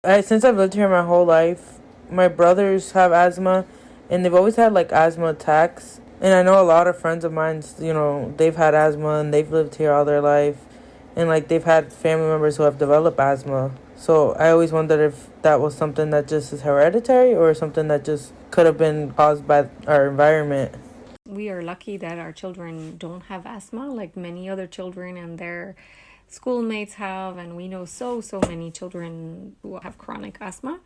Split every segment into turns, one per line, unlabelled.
Since I've lived here my whole life, my brothers have asthma, and they've always had like asthma attacks. And I know a lot of friends of mine, they've had asthma and they've lived here all their life, and like they've had family members who have developed asthma. So I always wondered if that was something that just is hereditary or something that just could have been caused by our environment.
We are lucky that our children don't have asthma like many other children and their schoolmates have, and we know so many children who have chronic asthma.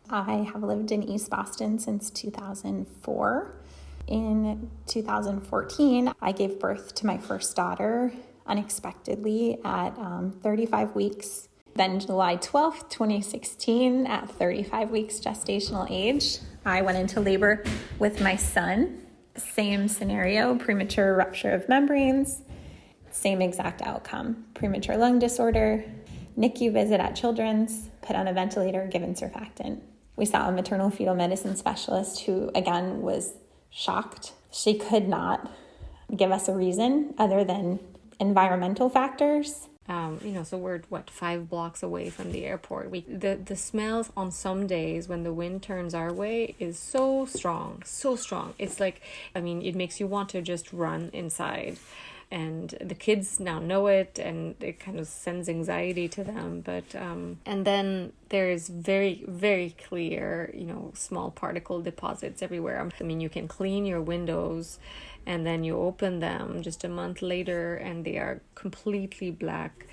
I have lived in East Boston since 2004. In 2014, I gave birth to my first daughter unexpectedly at 35 weeks. Then July 12th, 2016, at 35 weeks gestational age, I went into labor with my son. Same scenario, premature rupture of membranes, same exact outcome, premature lung disorder, NICU visit at Children's, put on a ventilator, given surfactant. We saw a maternal fetal medicine specialist who, again, was shocked. She could not give us a reason other than environmental factors.
So we're 5 blocks away from the airport. The smells on some days when the wind turns our way is so strong, so strong. It's like, it makes you want to just run inside. And the kids now know it, and it kind of sends anxiety to them. But and then there's very, very clear, small particle deposits everywhere. You can clean your windows, and then you open them just a month later, and they are completely black.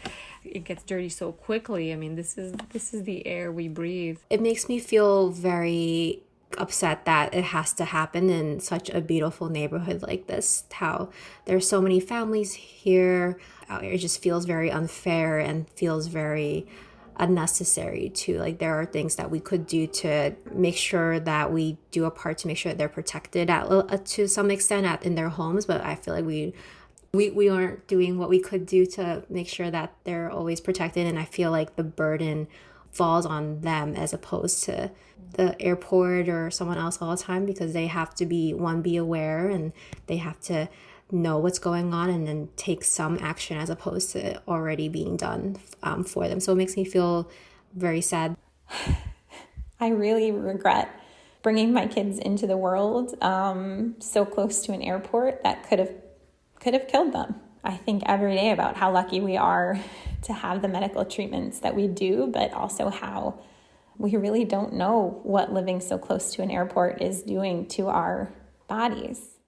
It gets dirty so quickly. This is the air we breathe.
It makes me feel very upset that it has to happen in such a beautiful neighborhood like this, how there's so many families here. It just feels very unfair and feels very unnecessary too. Like, there are things that we could do to make sure that we do a part to make sure that they're protected to some extent in their homes, but I feel like we aren't doing what we could do to make sure that they're always protected, and I feel like the burden falls on them as opposed to the airport or someone else all the time, because they have to be aware, and they have to know what's going on and then take some action as opposed to already being done for them. So it makes me feel very sad.
I really regret bringing my kids into the world so close to an airport that could have killed them. I think every day about how lucky we are to have the medical treatments that we do, but also how we really don't know what living so close to an airport is doing to our bodies.